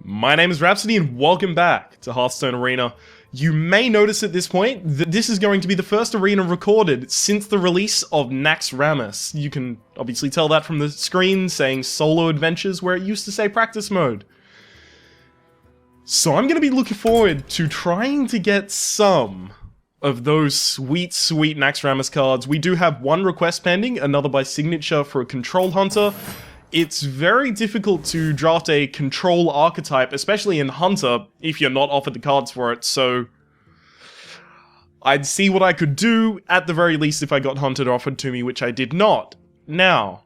My name is Rhapsody and welcome back to Hearthstone Arena. You may notice at this point that this is going to be the first arena recorded since the release of Naxxramas. You can obviously tell that from the screen saying solo adventures where it used to say practice mode. So I'm going to be looking forward to trying to get some of those sweet Naxxramas cards. We do have one request pending, another by signature for a control hunter. It's very difficult to draft a control archetype, especially in Hunter, if you're not offered the cards for it, so I'd see what I could do, at the very least, if I got Hunter offered to me, which I did not. Now,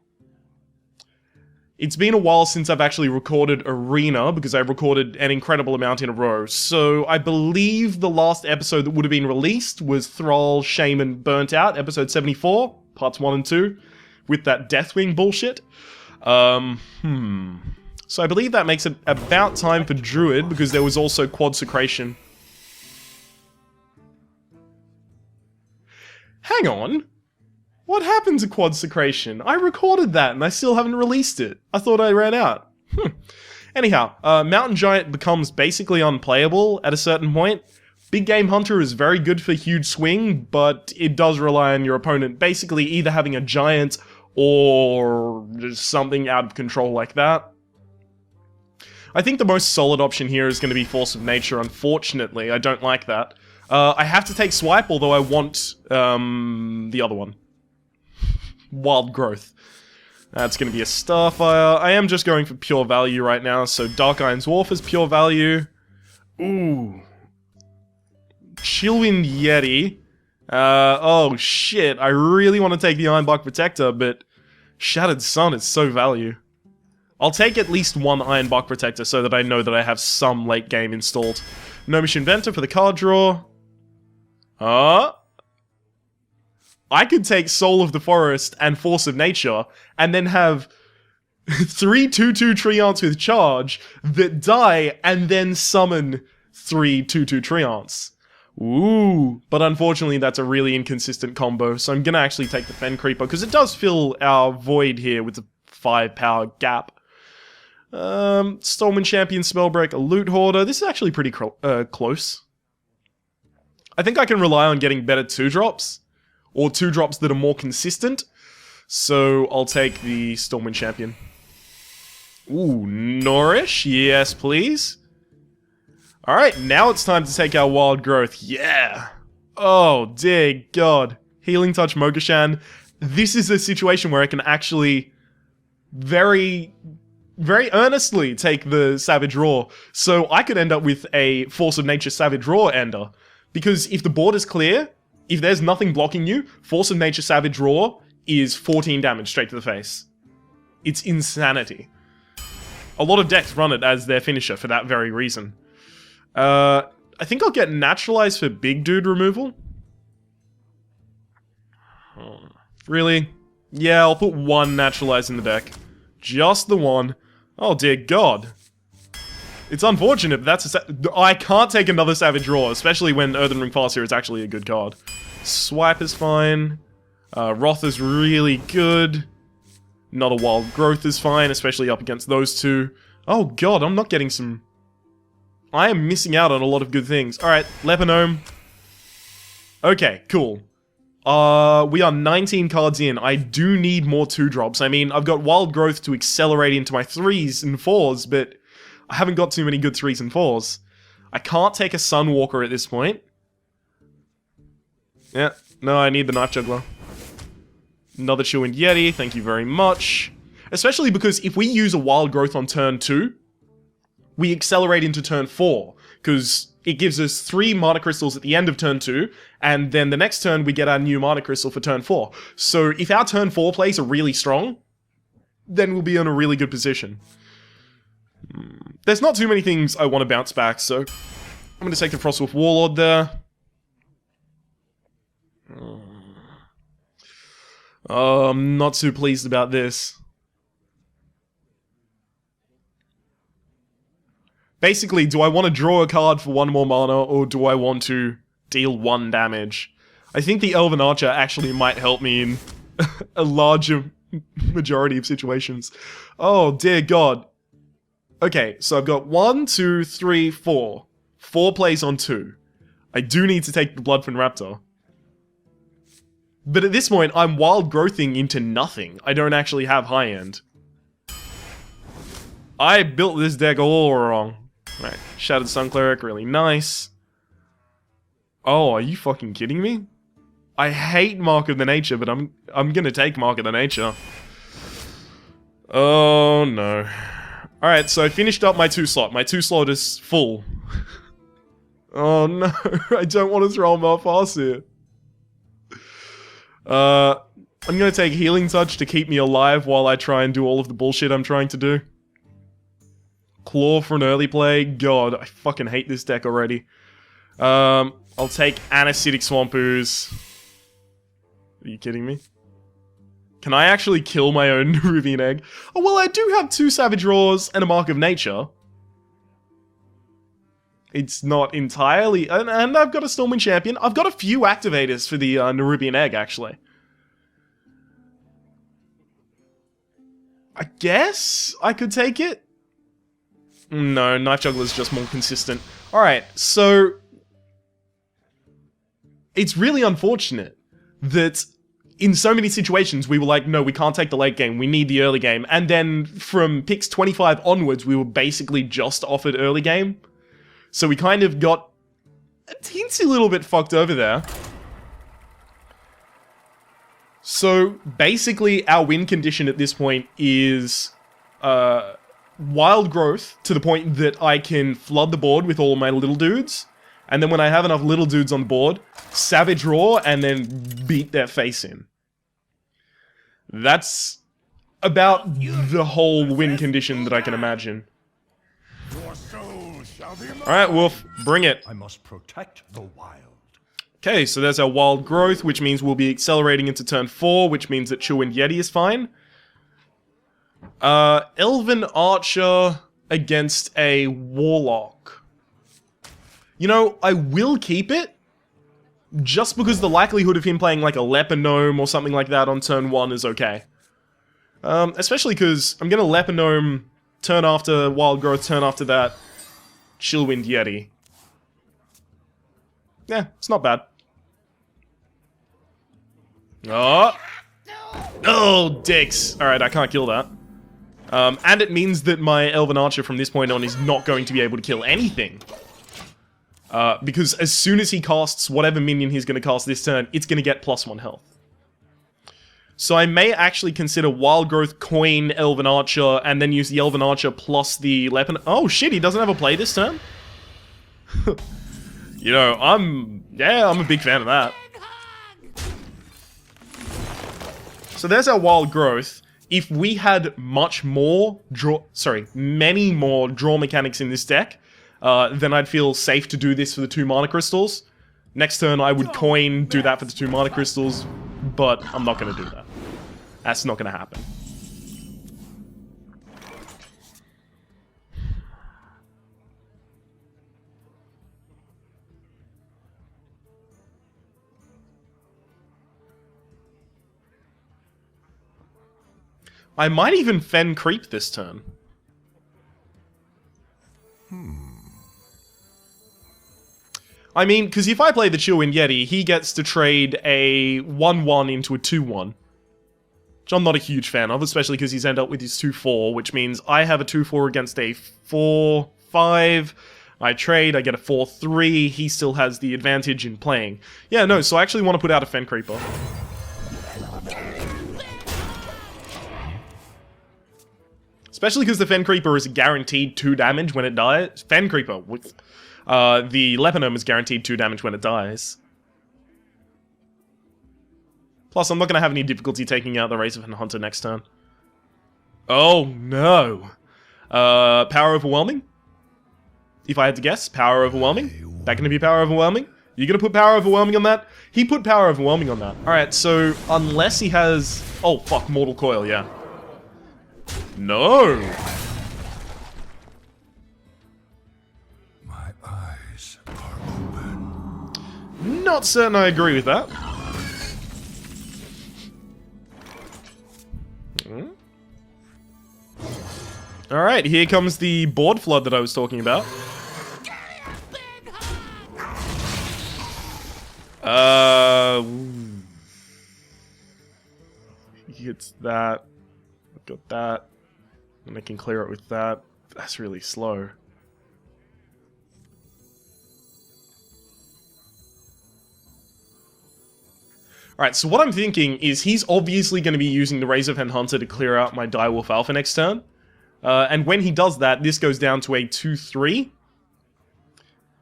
it's been a while since I've actually recorded Arena, because I recorded an incredible amount in a row, so I believe the last episode that would have been released was Thrall, Shaman, Burnt Out, episode 74, parts 1 and 2, with that Deathwing bullshit. So I believe that makes it about time for Druid, because there was also Quadsecration. Hang on. What happened to Quadsecration? I recorded that and I still haven't released it. I thought I ran out. Anyhow, Mountain Giant becomes basically unplayable at a certain point. Big Game Hunter is very good for huge swing, but it does rely on your opponent basically either having a giant or just something out of control like that. I think the most solid option here is going to be Force of Nature, unfortunately. I don't like that. I have to take Swipe, although I want the other one. Wild Growth. That's going to be a Starfire. I am just going for pure value right now, so Dark Iron's Wharf is pure value. Ooh. Chillwind Yeti. Oh shit, I really want to take the Ironbark Protector, but Shattered Sun is so value. I'll take at least one Ironbark Protector so that I know that I have some late game installed. Gnomish Inventor for the card draw. I could take Soul of the Forest and Force of Nature, and then have 3 2/2 Treants with charge that die, and then summon 3 2/2 Treants. Ooh, but unfortunately that's a really inconsistent combo, so I'm gonna actually take the Fen Creeper, because it does fill our void here with a 5 power gap. Stormwind Champion, Spellbreaker, Loot Hoarder. This is actually pretty close. I think I can rely on getting better 2-drops, or 2-drops that are more consistent, so I'll take the Stormwind Champion. Ooh, Nourish, yes please. Alright, now it's time to take our Wild Growth, yeah! Oh, dear God. Healing Touch Mogashan. This is a situation where I can actually very earnestly take the Savage Roar. So I could end up with a Force of Nature Savage Roar ender. Because if the board is clear, if there's nothing blocking you, Force of Nature Savage Roar is 14 damage straight to the face. It's insanity. A lot of decks run it as their finisher for that very reason. I think I'll get Naturalize for big dude removal. Really? Yeah, I'll put one Naturalize in the deck. Just the one. Oh dear God. It's unfortunate, but that's I can't take another Savage Roar, especially when Earthen Ring Farseer is actually a good card. Swipe is fine. Wrath is really good. Another Wild Growth is fine, especially up against those two. Oh God, I'm not getting some... I am missing out on a lot of good things. Alright, Leponome. Okay, cool. We are 19 cards in. I do need more 2-drops. I mean, I've got Wild Growth to accelerate into my 3s and 4s, but I haven't got too many good 3s and 4s. I can't take a Sunwalker at this point. Yeah, no, I need the Knife Juggler. Another Chillwind Yeti, thank you very much. Especially because if we use a Wild Growth on turn 2, we accelerate into turn 4, because it gives us 3 Mana Crystals at the end of turn 2, and then the next turn we get our new Mana Crystal for turn 4. So if our turn 4 plays are really strong, then we'll be in a really good position. There's not too many things I want to bounce back, so I'm going to take the Frostwolf Warlord there. Oh, I'm not too pleased about this. Basically, do I want to draw a card for 1 more mana, or do I want to deal 1 damage? I think the Elven Archer actually might help me in a larger majority of situations. Oh, dear God. Okay, so I've got 1, 2, 3, 4. 4 plays on 2. I do need to take the Blood from Raptor. But at this point, I'm wild growthing into nothing. I don't actually have high end. I built this deck all wrong. Right, Shattered Sun Cleric, really nice. Oh, are you fucking kidding me? I hate Mark of the Nature, but I'm gonna take Mark of the Nature. Oh no. Alright, so I finished up my 2 slot. My 2 slot is full. Oh no, I don't want to throw him off fast here. I'm gonna take Healing Touch to keep me alive while I try and do all of the bullshit I'm trying to do. Claw for an early play. God, I fucking hate this deck already. I'll take Anesthetic Swamp Ooze. Are you kidding me? Can I actually kill my own Nerubian Egg? Oh, well, I do have 2 Savage Roars and a Mark of Nature. It's not entirely... And I've got a Stormwind Champion. I've got a few activators for the Nerubian Egg, actually. I guess I could take it? No, Knife Juggler's just more consistent. Alright, so... It's really unfortunate that in so many situations we were like, no, we can't take the late game, we need the early game. And then from picks 25 onwards, we were basically just offered early game. So we kind of got a teensy little bit fucked over there. So basically our win condition at this point is wild growth to the point that I can flood the board with all of my little dudes. And then when I have enough little dudes on board, Savage Roar and then beat their face in. That's about the whole win condition that I can imagine. Alright, Wolf, bring it. I must protect the wild. Okay, so there's our wild growth, which means we'll be accelerating into turn 4, which means that Chillwind Yeti is fine. Elven Archer against a Warlock. You know, I will keep it, just because the likelihood of him playing like a Leper Gnome or something like that on turn 1 is okay. Especially because I'm gonna Leper Gnome turn after Wild Growth, turn after that Chillwind Yeti. Yeah, it's not bad. Oh! Oh, dicks! Alright, I can't kill that. And it means that my Elven Archer from this point on is not going to be able to kill anything. Because as soon as he casts whatever minion he's going to cast this turn, it's going to get +1 health. So I may actually consider Wild Growth, Coin, Elven Archer, and then use the Elven Archer plus the Leper... Oh shit, he doesn't have a play this turn? You know, I'm a big fan of that. So there's our Wild Growth. If we had many more draw mechanics in this deck, then I'd feel safe to do this for the 2 Mana Crystals. Next turn I would Coin, do that for the 2 Mana Crystals, but I'm not going to do that. That's not going to happen. I might even Fen Creep this turn. I mean, because if I play the Chillwind Yeti, he gets to trade a 1-1 into a 2-1. Which I'm not a huge fan of, especially because he's ended up with his 2-4, which means I have a 2-4 against a 4-5. I trade, I get a 4-3, he still has the advantage in playing. Yeah, no, so I actually want to put out a Fen Creeper. Especially because the Fen Creeper is guaranteed 2 damage when it dies. Fen Creeper, the Leper Gnome is guaranteed 2 damage when it dies. Plus, I'm not going to have any difficulty taking out the Razorfen Hunter next turn. Oh, no. Power Overwhelming? If I had to guess, Power Overwhelming? That going to be Power Overwhelming? You going to put Power Overwhelming on that? He put Power Overwhelming on that. Alright, so unless he has... Oh, fuck, Mortal Coil, yeah. No! My eyes are open. Not certain I agree with that. Alright, here comes the board flood that I was talking about. It's that. I've got that. And I can clear it with that. That's really slow. Alright, so what I'm thinking is he's obviously going to be using the Razorfen Hunter to clear out my Direwolf Alpha next turn. And when he does that, this goes down to a 2-3.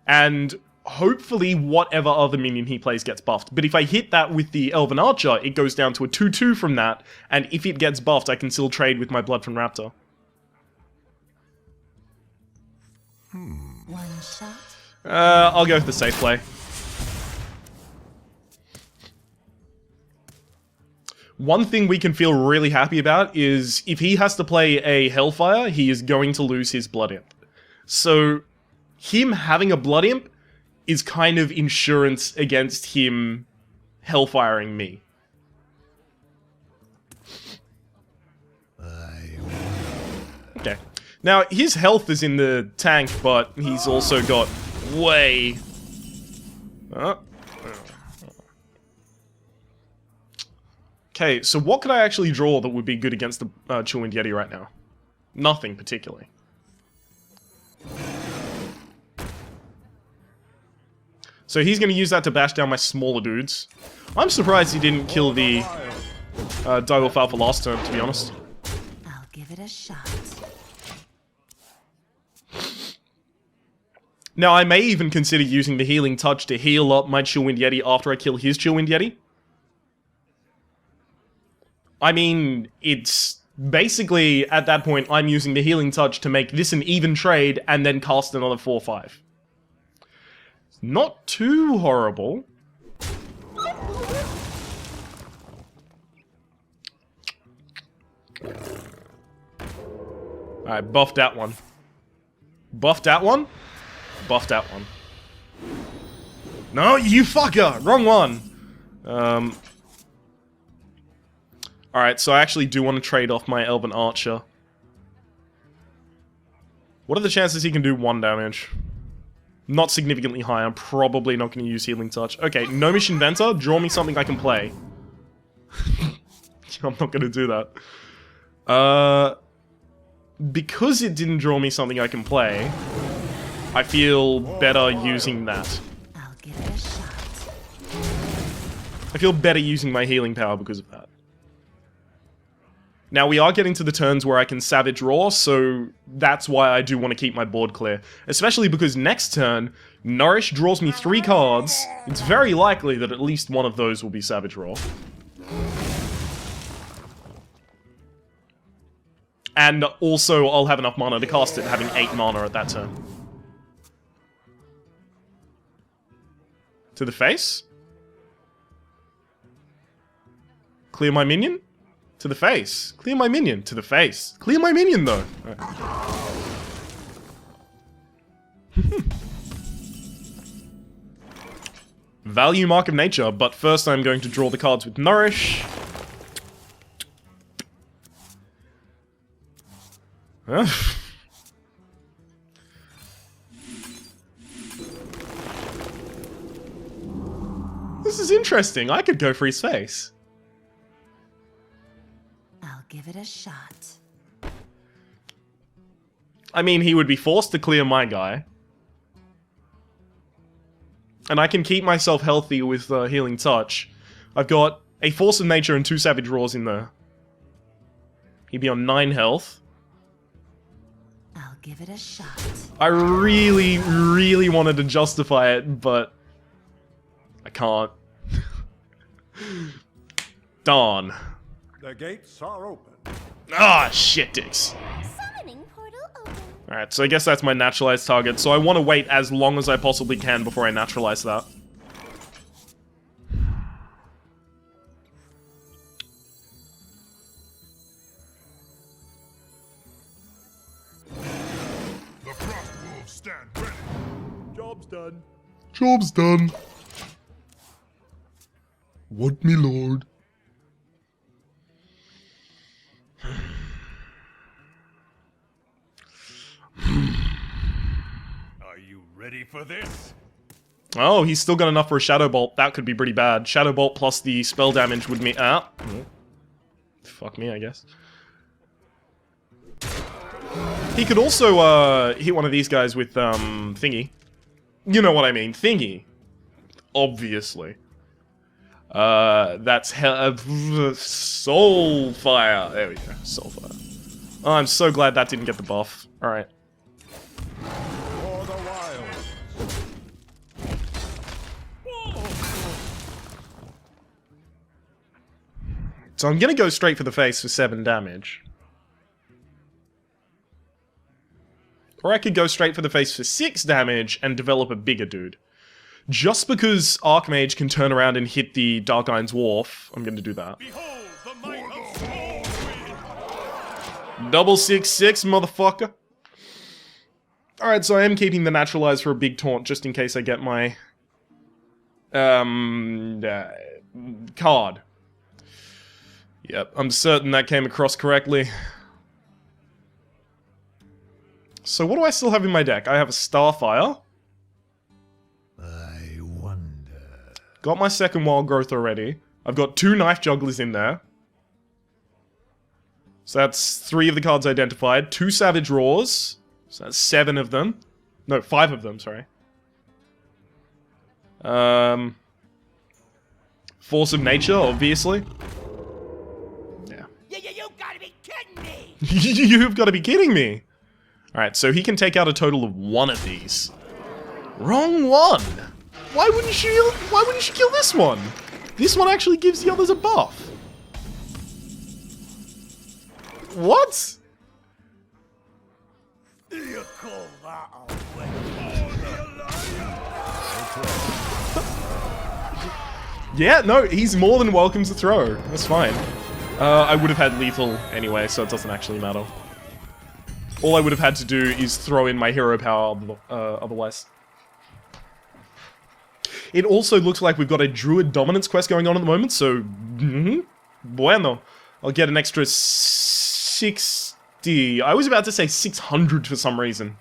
And hopefully whatever other minion he plays gets buffed. But if I hit that with the Elven Archer, it goes down to a 2-2 from that. And if it gets buffed, I can still trade with my Blood from Raptor. One shot. I'll go with the safe play. One thing we can feel really happy about is if he has to play a Hellfire, he is going to lose his Blood Imp. So, him having a Blood Imp is kind of insurance against him Hellfiring me. Okay. Now, his health is in the tank, but he's also got way... Okay, so what could I actually draw that would be good against the Chillwind Yeti right now? Nothing particularly. So he's going to use that to bash down my smaller dudes. I'm surprised he didn't kill the Direwolf Alpha last turn, to be honest. I'll give it a shot. Now, I may even consider using the Healing Touch to heal up my Chillwind Yeti after I kill his Chillwind Yeti. I mean, it's basically, at that point, I'm using the Healing Touch to make this an even trade and then cast another 4-5. Not too horrible. Alright, buffed that one. Buffed that one? Buffed that one. No, you fucker! Wrong one! Alright, so I actually do want to trade off my Elven Archer. What are the chances he can do 1 damage? Not significantly high. I'm probably not going to use Healing Touch. Okay, Gnomish Inventor, draw me something I can play. I'm not going to do that. Because it didn't draw me something I can play, I feel better using that. I'll give it a shot. I feel better using my healing power because of that. Now, we are getting to the turns where I can Savage Roar, so that's why I do want to keep my board clear. Especially because next turn, Nourish draws me 3 cards. It's very likely that at least one of those will be Savage Roar. And also, I'll have enough mana to cast it, having 8 mana at that turn. To the face? Clear my minion? To the face. Clear my minion. To the face. Clear my minion, though. Right. Value Mark of Nature, but first I'm going to draw the cards with Nourish. Huh? This is interesting. I could go for his face. Give it a shot. I mean, he would be forced to clear my guy. And I can keep myself healthy with Healing Touch. I've got a Force of Nature and 2 Savage Roars in there. He'd be on 9 health. I'll give it a shot. I really, really wanted to justify it, but I can't. Darn. The gates are open. Ah, shit dicks. Summoning portal open. Alright, so I guess that's my naturalized target, so I want to wait as long as I possibly can before I naturalize that. The frost wolves stand ready. Job's done. Job's done. What, me lord? you ready for this? Oh, he's still got enough for a Shadow Bolt. That could be pretty bad. Shadow Bolt plus the spell damage would mean... Fuck me, I guess. He could also hit one of these guys with thingy. You know what I mean, thingy. Obviously. That's Soul Fire. There we go, Soul Fire. Oh, I'm so glad that didn't get the buff. Alright. For the wild. So I'm gonna go straight for the face for 7 damage. Or I could go straight for the face for 6 damage and develop a bigger dude. Just because Archmage can turn around and hit the Dark Iron's Wharf, I'm gonna do that. Behold the might of Stormwind. Double 6/6, motherfucker. Alright, so I am keeping the Naturalize for a big taunt just in case I get my... card. Yep, I'm certain that came across correctly. So what do I still have in my deck? I have a Starfire. I wonder. Got my second Wild Growth already. I've got 2 Knife Jugglers in there. So that's 3 of the cards identified. 2 Savage Roars. So that's 7 of them. No, 5 of them, sorry. Force of Nature, obviously. Yeah. You gotta be kidding me! You've got to be kidding me! Alright, so he can take out a total of 1 of these. Wrong one! Why wouldn't you kill this one? This one actually gives the others a buff. What? You call that a win? Yeah, no, he's more than welcome to throw. That's fine. I would have had lethal anyway, so it doesn't actually matter. All I would have had to do is throw in my hero power otherwise. It also looks like we've got a Druid Dominance quest going on at the moment, so... bueno. I'll get an extra 60... I was about to say 600 for some reason.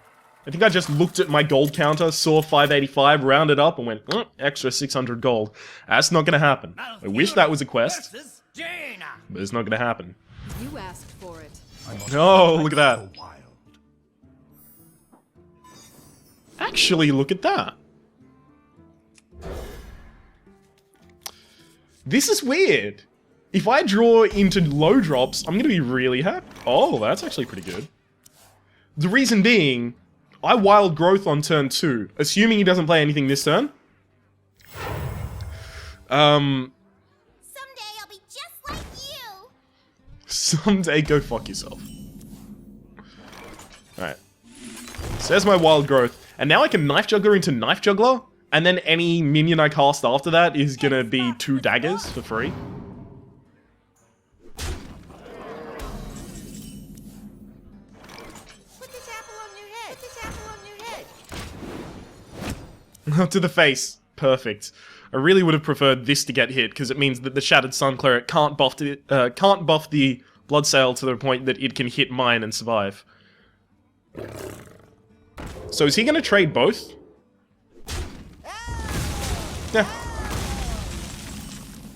I think I just looked at my gold counter, saw 585, rounded up, and went, extra 600 gold. That's not gonna happen. I wish that was a quest, but it's not gonna happen. You asked for it. Oh, look at that. Actually, look at that. This is weird. If I draw into low drops, I'm gonna be really happy. Oh, that's actually pretty good. The reason being, I Wild Growth on turn 2, assuming he doesn't play anything this turn. Someday I'll be just like you. Someday go fuck yourself. Alright. So there's my Wild Growth. And now I can Knife Juggler into Knife Juggler, and then any minion I cast after that is gonna be 2 daggers for free. Put this apple on your head. Put this apple on your head. To the face. Perfect. I really would have preferred this to get hit, because it means that the Shattered Sun Cleric can't buff the Bloodsail to the point that it can hit mine and survive. So is he going to trade both? Yeah.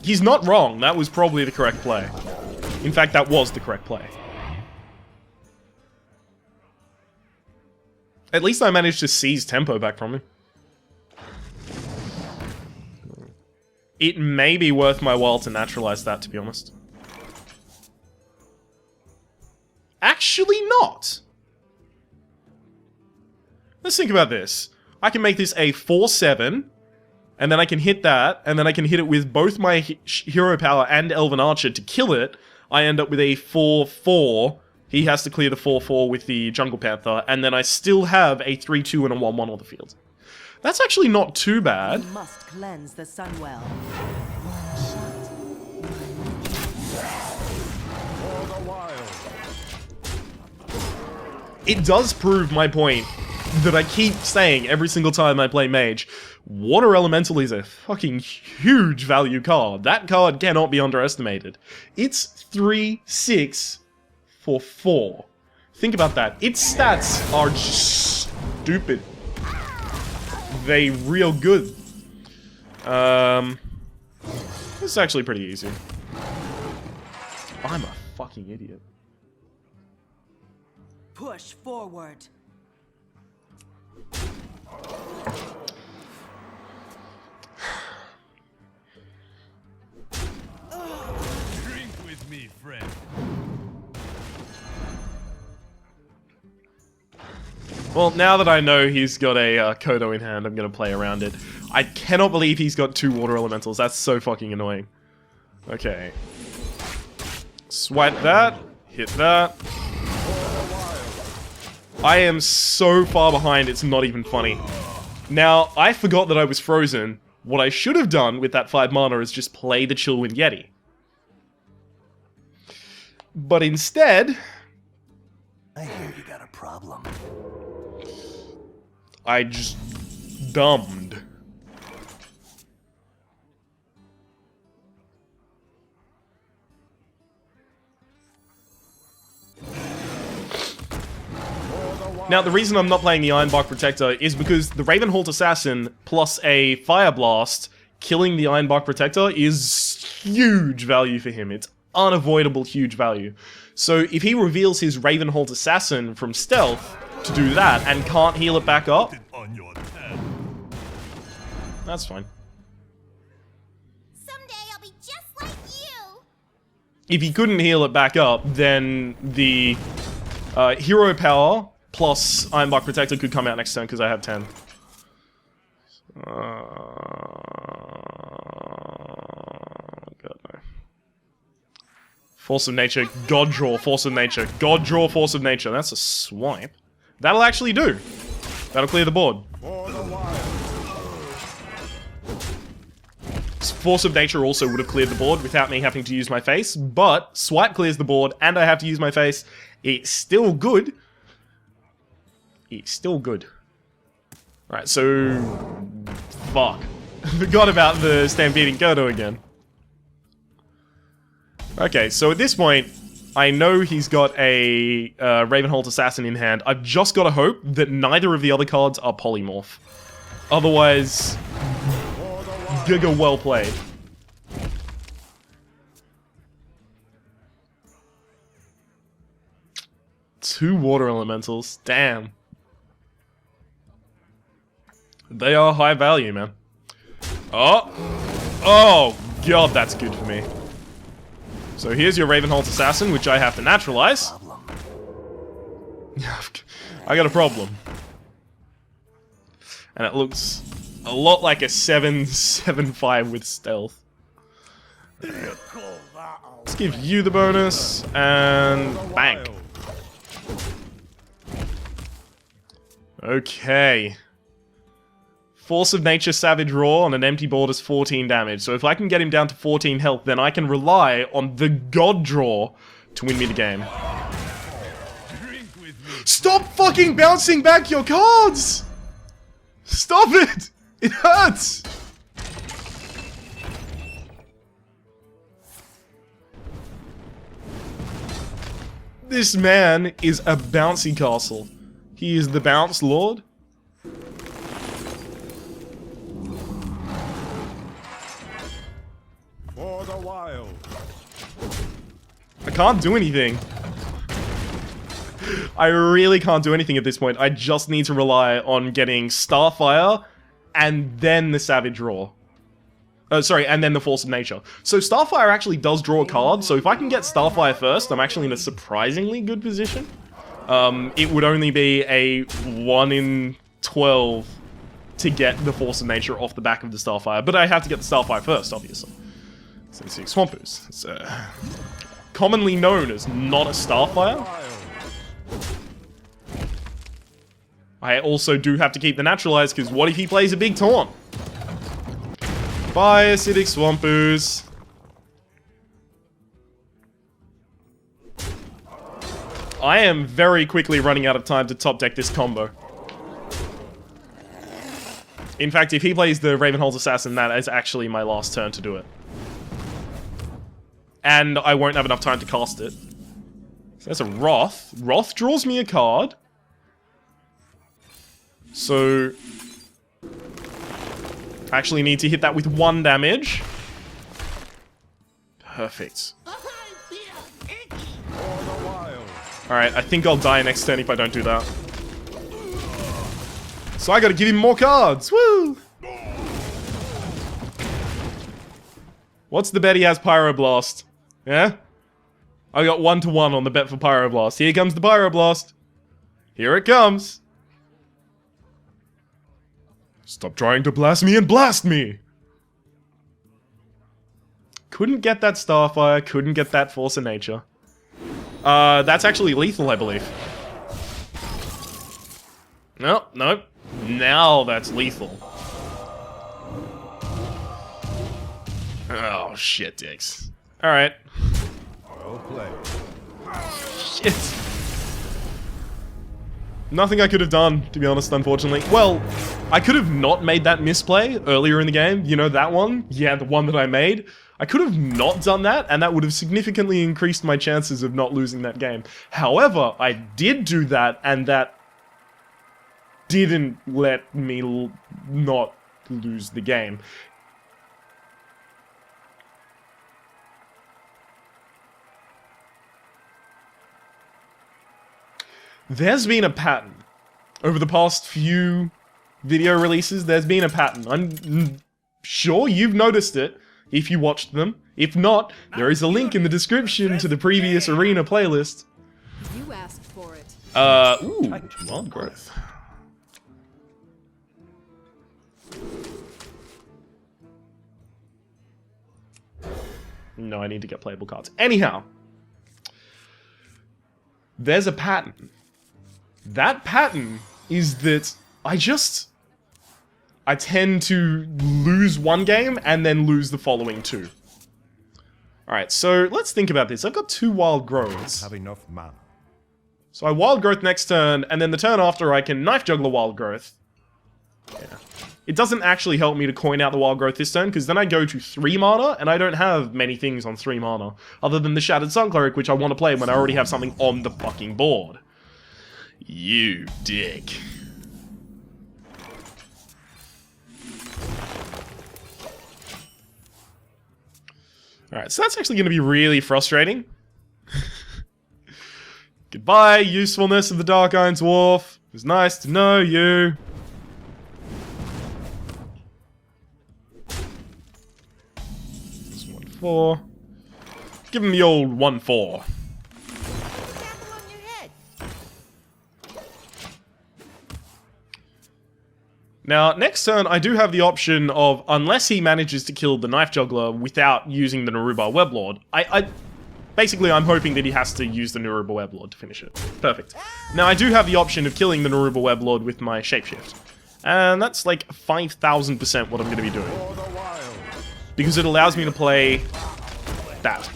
He's not wrong. That was probably the correct play. In fact, that was the correct play. At least I managed to seize tempo back from him. It may be worth my while to naturalize that, to be honest. Actually not! Let's think about this. I can make this a 4/7, and then I can hit that, and then I can hit it with both my hero power and Elven Archer to kill it. I end up with a 4/4. He has to clear the 4/4 with the Jungle Panther, and then I still have a 3/2 and a 1/1 on the field. That's actually not too bad. You must cleanse the Sunwell. For the wild. It does prove my point that I keep saying every single time I play Mage. Water Elemental is a fucking huge value card. That card cannot be underestimated. It's 3/6 for 4. Think about that. Its stats are just stupid. they real good. This is actually pretty easy. I'm a fucking idiot. Push forward. Drink with me, friend. Well, now that I know he's got a Kodo in hand, I'm gonna play around it. I cannot believe he's got 2 water elementals. That's so fucking annoying. Okay. Swipe that. Hit that. I am so far behind, it's not even funny. Now, I forgot that I was frozen. What I should have done with that 5 mana is just play the Chillwind Yeti. But instead... I hear you got a problem. I just... dumbed. Now, the reason I'm not playing the Ironbark Protector is because the Ravenholt Assassin plus a Fire Blast killing the Ironbark Protector is huge value for him. It's unavoidable huge value. So if he reveals his Ravenholt Assassin from stealth to do that and can't heal it back up, On your head. that's fine. Someday I'll be just like you. If he couldn't heal it back up, then the Hero Power plus Ironbark Protector could come out next turn because I have 10. God, no. Force of Nature, God Draw, Force of Nature, God Draw, Force of Nature. That's a swipe. That'll actually do. That'll clear the board. Force of Nature also would have cleared the board without me having to use my face, but swipe clears the board and I have to use my face. It's still good. It's still good. Right, so... fuck. Forgot about the Stampeding Kodo again. Okay, so at this point, I know he's got a Ravenholt Assassin in hand. I've just got to hope that neither of the other cards are Polymorph. Otherwise... giga well played. Two water elementals. Damn. They are high value, man. Oh! Oh, God, that's good for me. So here's your Ravenholt Assassin, which I have to naturalize. I got a problem. And it looks a lot like a 7/7/5 with stealth. Let's give you the bonus, and bang. Okay. Force of Nature Savage Roar on an empty board is 14 damage. So if I can get him down to 14 health, then I can rely on the God Draw to win me the game. Stop fucking bouncing back your cards! Stop it! It hurts! This man is a bouncy castle. He is the bounce lord. For the wild. I can't do anything. I really can't do anything at this point. I just need to rely on getting Starfire and then the Savage Roar. Sorry, and then the Force of Nature. So Starfire actually does draw a card, so if I can get Starfire first, I'm actually in a surprisingly good position. It would only be a 1 in 12 to get the Force of Nature off the back of the Starfire, but I have to get the Starfire first, obviously. Since it's Swampus. It's commonly known as not a Starfire. I also do have to keep the Naturalize, because what if he plays a big taunt? Bye, Acidic Swampus. I am very quickly running out of time to top deck this combo. In fact, if he plays the Ravenholt Assassin, that is actually my last turn to do it. And I won't have enough time to cast it. So that's a Wrath. Wrath draws me a card. So I actually need to hit that with 1 damage. Perfect. Alright, I think I'll die next turn if I don't do that. So I gotta give him more cards! Woo! What's the bet he has Pyroblast? Yeah? I got 1-1 on the bet for Pyroblast. Here comes the Pyroblast. Here it comes. Stop trying to blast me and blast me! Couldn't get that Starfire, couldn't get that Force of Nature. That's actually lethal, I believe. No, nope. Now that's lethal. Oh, shit, dicks. Alright. Well played. Shit. Nothing I could have done, to be honest, unfortunately. Well, I could have not made that misplay earlier in the game. You know that one? Yeah, the one that I made. I could have not done that, and that would have significantly increased my chances of not losing that game. However, I did do that, and that didn't let me not lose the game. There's been a pattern. Over the past few video releases, there's been a pattern. I'm sure you've noticed it if you watched them. If not, there is a link in the description to the previous Arena playlist. You asked for it. Ooh, Wild Growth. No, I need to get playable cards. Anyhow, there's a pattern. That pattern is that I tend to lose one game and then lose the following 2. Alright, so let's think about this. I've got 2 Wild Growths. Have enough mana. So I Wild Growth next turn, and then the turn after I can Knife Juggler Wild Growth. Yeah. It doesn't actually help me to coin out the Wild Growth this turn, because then I go to 3 mana, and I don't have many things on 3 mana, other than the Shattered Sun Cleric, which I want to play when I already have something on the fucking board. You dick. Alright, so that's actually going to be really frustrating. Goodbye, usefulness of the Dark Iron Dwarf. It was nice to know you. This 1-4. Give him the old 1-4. Now, next turn, I do have the option of, unless he manages to kill the Knife Juggler without using the Naruba Weblord, basically, I'm hoping that he has to use the Naruba Weblord to finish it. Perfect. Now, I do have the option of killing the Naruba Weblord with my Shapeshift. And that's like 5,000% what I'm going to be doing. Because it allows me to play that.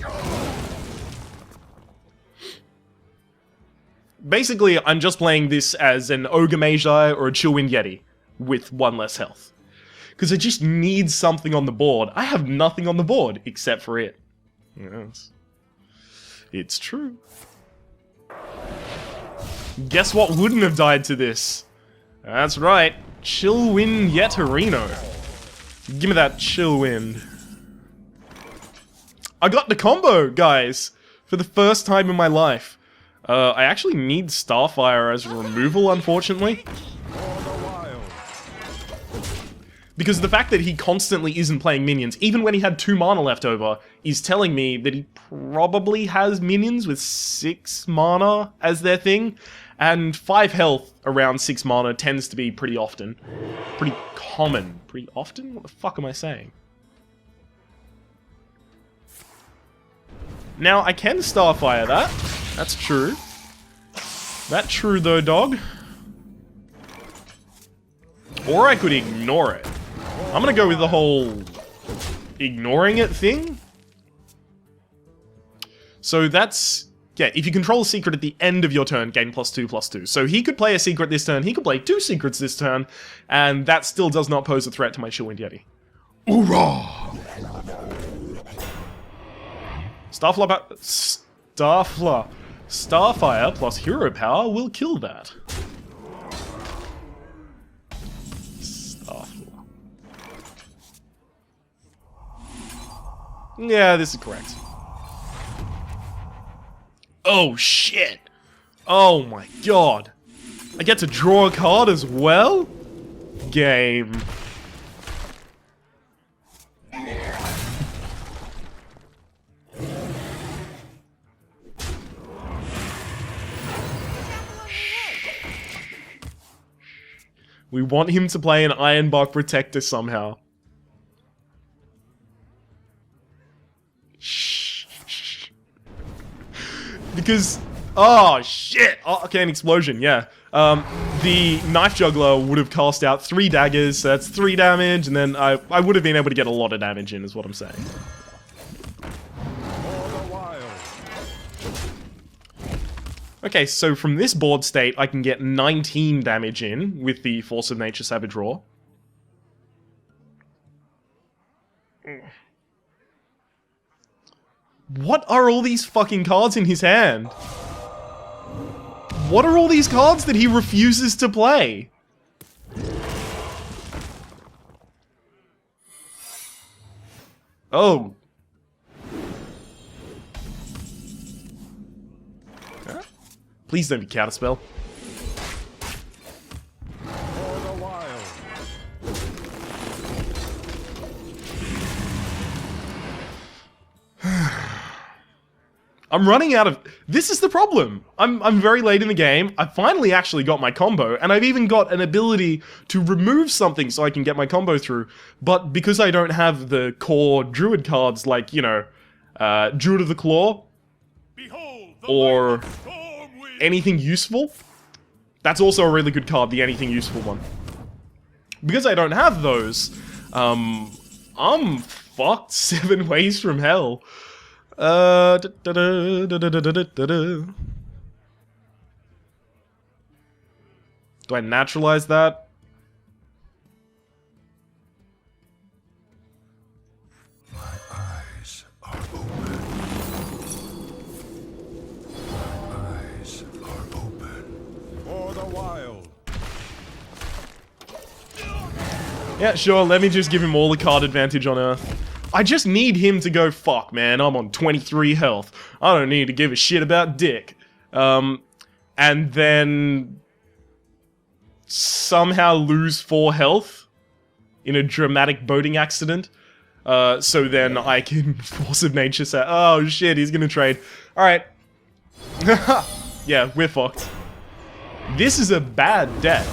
Basically, I'm just playing this as an Ogre Magi or a Chillwind Yeti with 1 less health. Because I just need something on the board. I have nothing on the board except for it. Yes. It's true. Guess what wouldn't have died to this? That's right. Chillwind Yetarino. Give me that Chillwind. I got the combo, guys! For the first time in my life. I actually need Starfire as a removal, unfortunately. Because the fact that he constantly isn't playing minions, even when he had 2 mana left over, is telling me that he probably has minions with 6 mana as their thing. And 5 health around 6 mana tends to be pretty often. Pretty common. Pretty often? What the fuck am I saying? Now, I can Starfire that. That's true. That true though, dog. Or I could ignore it. I'm gonna go with the whole ignoring it thing. So that's... yeah, if you control a secret at the end of your turn, gain +2/+2. So he could play a secret this turn, he could play 2 secrets this turn, and that still does not pose a threat to my Chillwind Yeti. Hoorah! Starfire plus Hero Power will kill that. Starfire. Yeah, this is correct. Oh, shit. Oh, my God. I get to draw a card as well? Game. We want him to play an Ironbark Protector somehow. Shh. Because, oh shit! Arcane Explosion, yeah. The Knife Juggler would have cast out 3 daggers, so that's 3 damage, and then I would have been able to get a lot of damage in, is what I'm saying. Okay, so from this board state, I can get 19 damage in with the Force of Nature Savage Roar. What are all these fucking cards in his hand? What are all these cards that he refuses to play? Oh. Huh? Please don't be Counterspell. I'm running out of... This is the problem. I'm very late in the game. I finally actually got my combo, and I've even got an ability to remove something so I can get my combo through. But because I don't have the core Druid cards like, you know, Druid of the Claw, or anything useful, that's also a really good card, the anything useful one. Because I don't have those, I'm fucked 7 ways from hell. Do I naturalize that? My eyes are open. My eyes are open. For the wild. Yeah, sure, let me just give him all the card advantage on Earth. I just need him to go, fuck, man, I'm on 23 health. I don't need to give a shit about dick. And then somehow lose 4 health in a dramatic boating accident. So then I can Force of Nature say, oh shit, he's gonna trade. Alright. Yeah, we're fucked. This is a bad deck.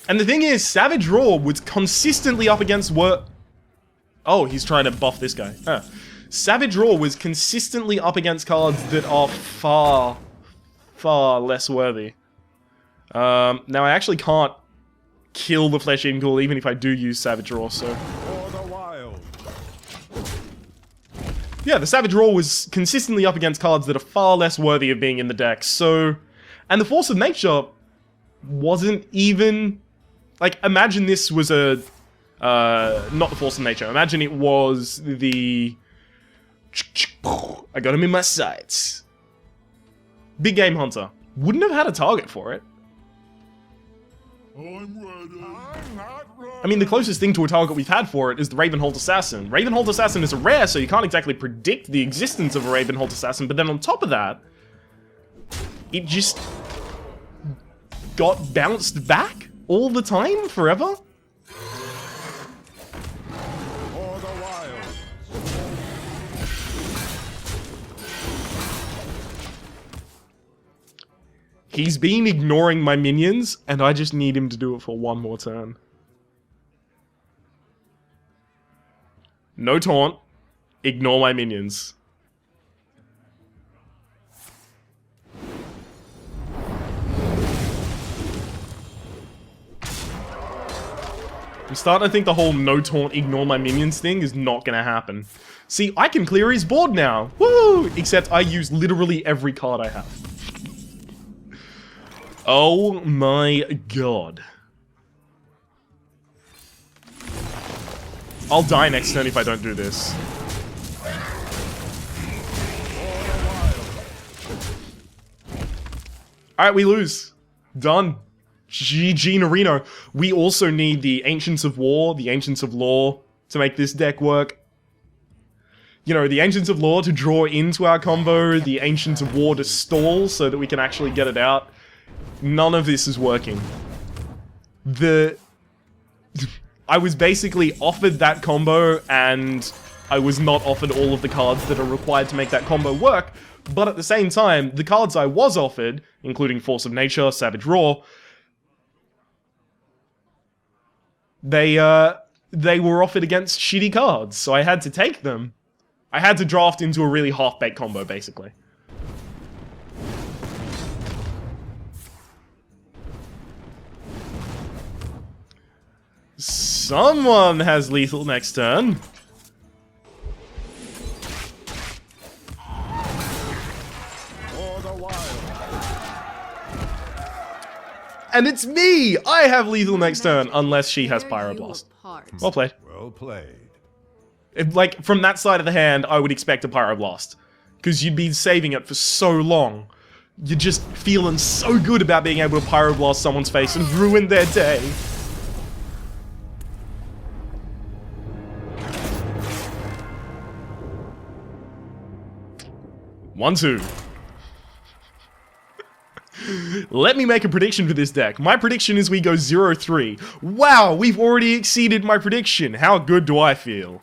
And the thing is, Savage Roar was consistently up against Oh, he's trying to buff this guy. Huh. Savage Roar was consistently up against cards that are far, far less worthy. Now I actually can't kill the Flesh-Eating Ghoul even if I do use Savage Roar, so... Yeah, the Savage Roar was consistently up against cards that are far less worthy of being in the deck, so... And the Force of Nature wasn't even... Like, imagine this was a... not the Force of Nature. Imagine it was the... I got him in my sights. Big Game Hunter. Wouldn't have had a target for it. I'm ready. I'm not ready. I mean, the closest thing to a target we've had for it is the Ravenhold Assassin. Ravenhold Assassin is a rare, so you can't exactly predict the existence of a Ravenhold Assassin, but then on top of that, it just got bounced back all the time, forever? He's been ignoring my minions, and I just need him to do it for one more turn. No taunt. Ignore my minions. I'm starting to think the whole no taunt, ignore my minions thing is not gonna happen. See, I can clear his board now. Woo! Except I use literally every card I have. Oh my god. I'll die next turn if I don't do this. Alright, we lose. Done. GG Norino. We also need the Ancients of War, the Ancients of Law to make this deck work. You know, the Ancients of Law to draw into our combo, the Ancients of War to stall so that we can actually get it out. None of this is working. I was basically offered that combo, and I was not offered all of the cards that are required to make that combo work, but at the same time, the cards I was offered, including Force of Nature, Savage Roar, they were offered against shitty cards, so I had to take them. I had to draft into a really half-baked combo, basically. Someone has lethal next turn. And it's me! I have lethal next turn, unless she has Pyroblast. Well played. Well played. Like, from that side of the hand, I would expect a Pyroblast. Because you'd be saving it for so long. You're just feeling so good about being able to Pyroblast someone's face and ruin their day. One, two. Let me make a prediction for this deck. My prediction is we go 0-3. Wow, we've already exceeded my prediction. How good do I feel?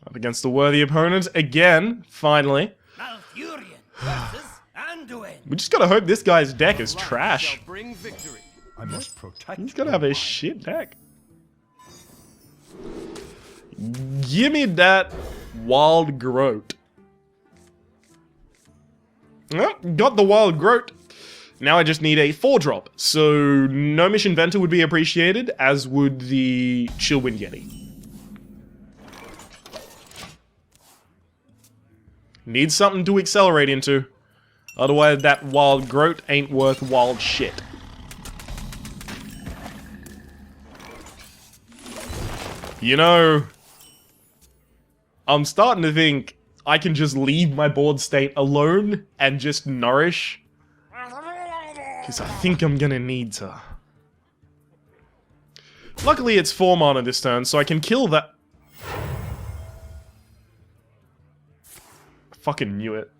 Up against a worthy opponent again, finally. We just gotta hope this guy's deck is trash. I must protect. He's gonna have a shit deck. Give me that Wild Groat. Well, got the Wild Groat. Now I just need a 4-drop. So Gnomish Inventor would be appreciated, as would the Chillwind Yeti. Need something to accelerate into. Otherwise that Wild Groat ain't worth wild shit. You know, I'm starting to think I can just leave my board state alone and just nourish. Because I think I'm gonna need to. Luckily it's 4 mana this turn, so I can kill that. I fucking knew it.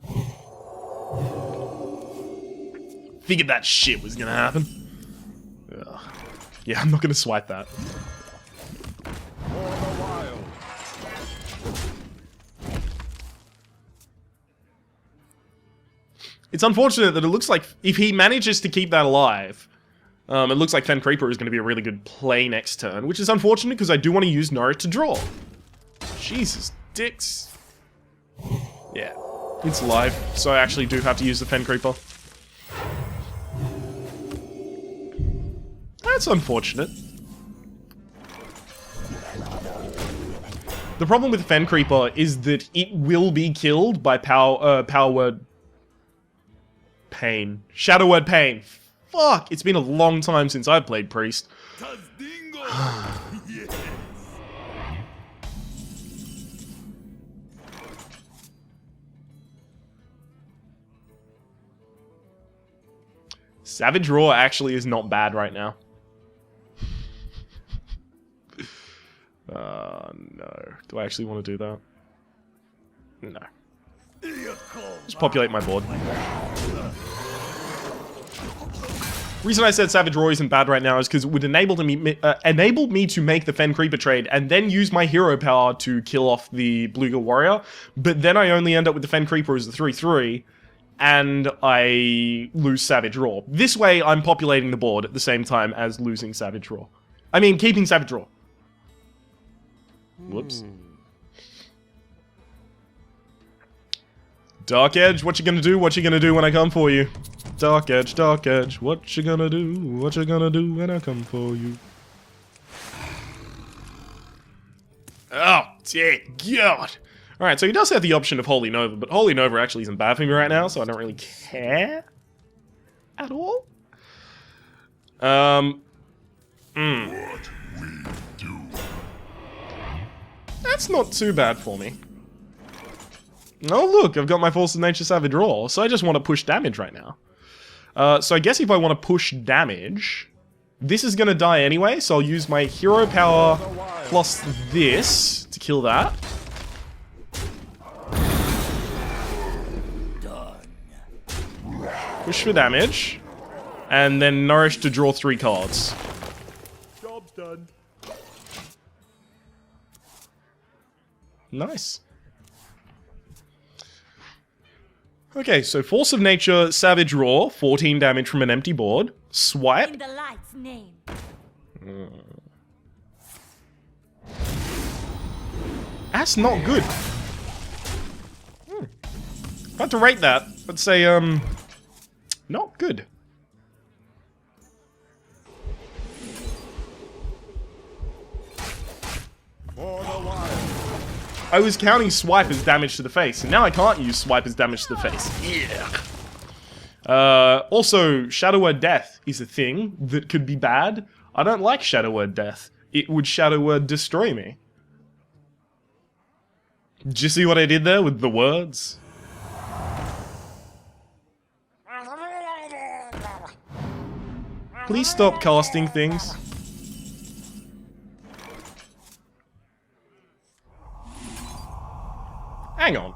Figured that shit was gonna happen. Ugh. Yeah, I'm not gonna swipe that. It's unfortunate that it looks like if he manages to keep that alive, it looks like Fen Creeper is going to be a really good play next turn, which is unfortunate because I do want to use Nora to draw. Jesus, dicks. Yeah, it's live, so I actually do have to use the Fen Creeper. That's unfortunate. The problem with Fen Creeper is that it will be killed by Power Word Pain. Shadow Word Pain. Fuck, it's been a long time since I've played Priest. Savage Roar actually is not bad right now. No. Do I actually want to do that? No. Just populate my board. Reason I said Savage Roar isn't bad right now is because it would enable me to make the Fen Creeper trade and then use my hero power to kill off the Bluegill Warrior, but then I only end up with the Fen Creeper as the 3/3, and I lose Savage Roar. This way, I'm populating the board at the same time as losing Savage Roar. I mean, keeping Savage Roar. Whoops. Dark Edge, what you gonna do? What you gonna do when I come for you? Dark Edge, what you gonna do? What you gonna do when I come for you? Oh, dear God. Alright, so he does have the option of Holy Nova, but Holy Nova actually isn't bad for me right now, so I don't really care at all. What we do. That's not too bad for me. Oh look, I've got my Force of Nature Savage Roar, so I just want to push damage right now. So I guess if I want to push damage, this is going to die anyway, so I'll use my Hero Power plus this to kill that. Push for damage, and then Nourish to draw 3 cards. Job's done. Nice. Okay, so Force of Nature, Savage Roar, 14 damage from an empty board. Swipe. In the light's name. That's not good. If I had to rate that, I'd say, not good. For the wild. I was counting Swipe as damage to the face, and now I can't use Swipe as damage to the face. Yeah. Also, Shadow Word Death is a thing that could be bad. I don't like Shadow Word Death. It would Shadow Word destroy me. Did you see what I did there with the words? Please stop casting things. Hang on.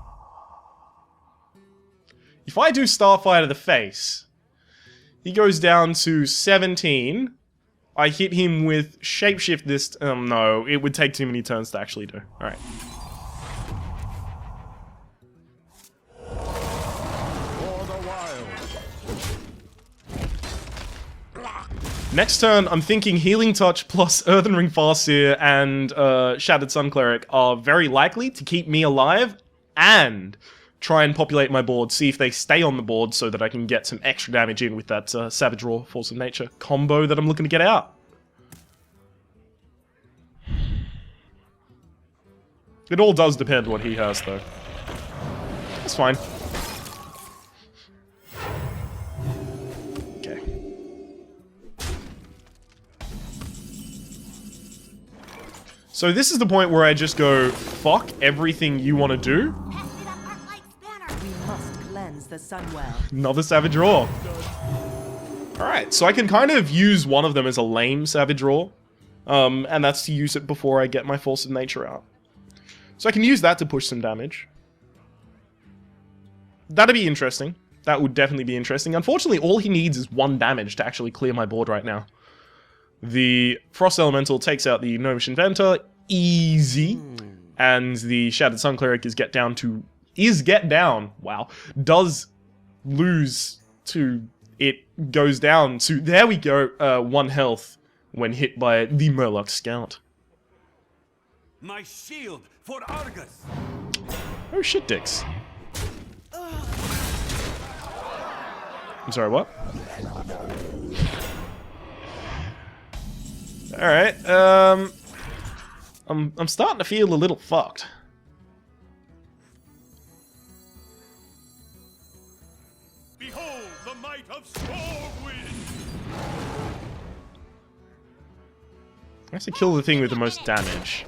If I do Starfire to the face, he goes down to 17. I hit him with Shapeshift this... no, it would take too many turns to actually do. Alright. For the wild. Next turn, I'm thinking Healing Touch plus Earthen Ring Farseer and Shattered Sun Cleric are very likely to keep me alive and try and populate my board, see if they stay on the board so that I can get some extra damage in with that Savage Roar Force of Nature combo that I'm looking to get out. It all does depend what he has, though. That's fine. Okay. So this is the point where I just go, fuck everything you want to do. Pass me that Arclight's banner. We must cleanse the Sunwell. Another Savage Roar. Alright, so I can kind of use one of them as a lame Savage Roar. And that's to use it before I get my Force of Nature out. So I can use that to push some damage. That'd be interesting. That would definitely be interesting. Unfortunately, all he needs is 1 damage to actually clear my board right now. The Frost Elemental takes out the Gnomish Inventor. Easy. And the Shattered Sun Cleric is get down. Wow. Does lose to... It goes down to... There we go. 1 health when hit by the Murloc Scout. My shield for Argus. Oh shit, dicks. I'm sorry, what? Alright, I'm starting to feel a little fucked. Behold the might of Stormwind! I have to kill the thing with the most damage.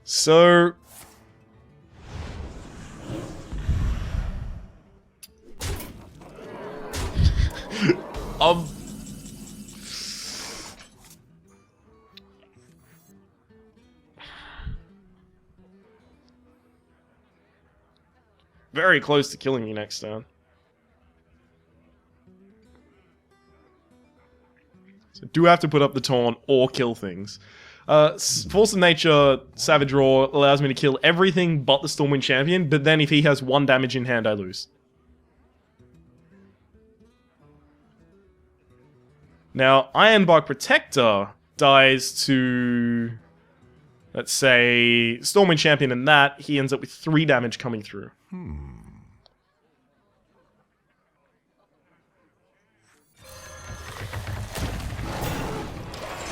So... very close to killing you next turn. So do have to put up the taunt or kill things. Force of Nature, Savage Roar allows me to kill everything but the Stormwind Champion, but then if he has 1 damage in hand, I lose. Now, Ironbark Protector dies to, let's say, Stormwind Champion, and that, he ends up with 3 damage coming through.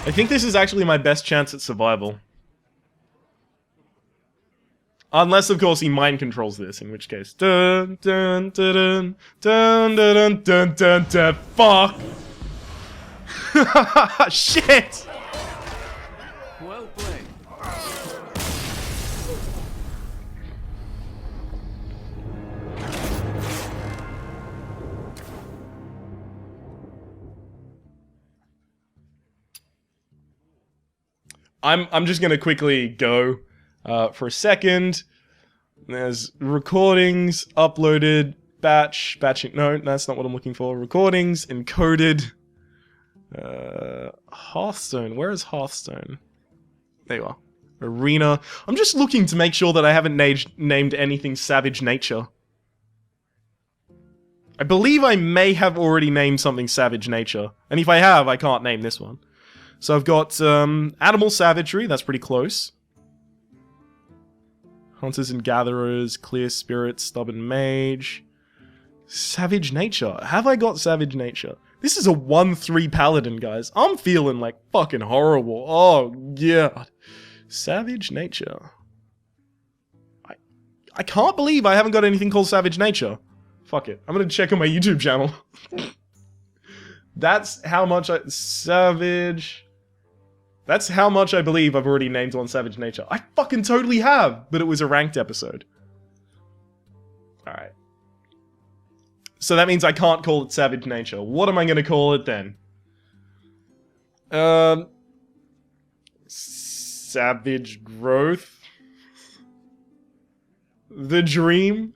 I think this is actually my best chance at survival. Unless, of course, he mind controls this, in which case... Dun, dun, dun, dun, dun, dun, dun, dun, dun, dun, fuck! Shit! Well played. I'm just gonna quickly go for a second. There's recordings uploaded, batching. No, that's not what I'm looking for. Recordings encoded. Hearthstone. Where is Hearthstone? There you are. Arena. I'm just looking to make sure that I haven't named anything Savage Nature. I believe I may have already named something Savage Nature, and if I have, I can't name this one. So I've got Animal Savagery, that's pretty close. Hunters and Gatherers, Clear Spirit, Stubborn Mage. Savage Nature. Have I got Savage Nature? This is a 1-3 Paladin, guys. I'm feeling like fucking horrible. Oh, God. Savage Nature. I can't believe I haven't got anything called Savage Nature. Fuck it. I'm gonna check on my YouTube channel. That's how much Savage... That's how much I believe I've already named one Savage Nature. I fucking totally have, but it was a ranked episode. Alright. So that means I can't call it Savage Nature. What am I gonna call it then? Savage Growth? The Dream?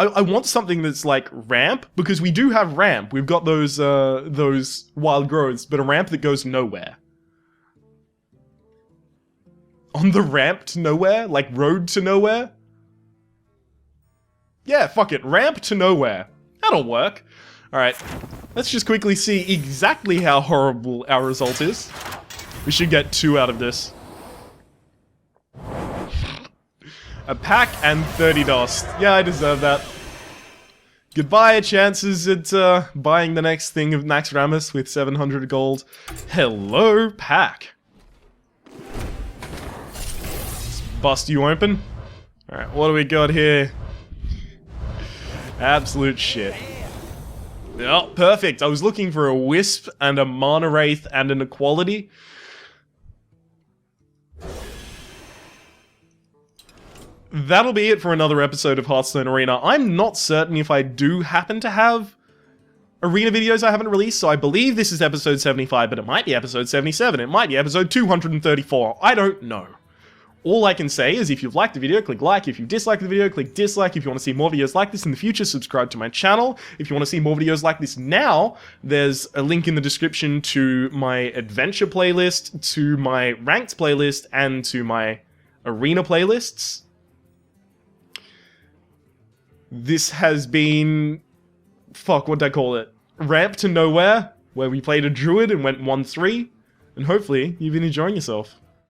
I want something that's like ramp, because we do have ramp. We've got those wild growths, but a ramp that goes nowhere. On the ramp to nowhere? Like road to nowhere? Yeah, fuck it. Ramp to nowhere. That'll work. Alright, let's just quickly see exactly how horrible our result is. We should get 2 out of this. A pack and 30 dust. Yeah, I deserve that. Goodbye, chances at buying the next thing of Max Ramus with 700 gold. Hello, pack. Let's bust you open. Alright, what do we got here? Absolute shit. Oh, perfect. I was looking for a Wisp and a Mana Wraith and an Equality. That'll be it for another episode of Hearthstone Arena. I'm not certain if I do happen to have Arena videos I haven't released, so I believe this is episode 75, but it might be episode 77, it might be episode 234, I don't know. All I can say is if you've liked the video, click like. If you disliked the video, click dislike. If you want to see more videos like this in the future, subscribe to my channel. If you want to see more videos like this now, there's a link in the description to my adventure playlist, to my ranked playlist, and to my arena playlists. This has been... fuck, what'd I call it? Ramp to Nowhere, where we played a druid and went 1-3. And hopefully, you've been enjoying yourself.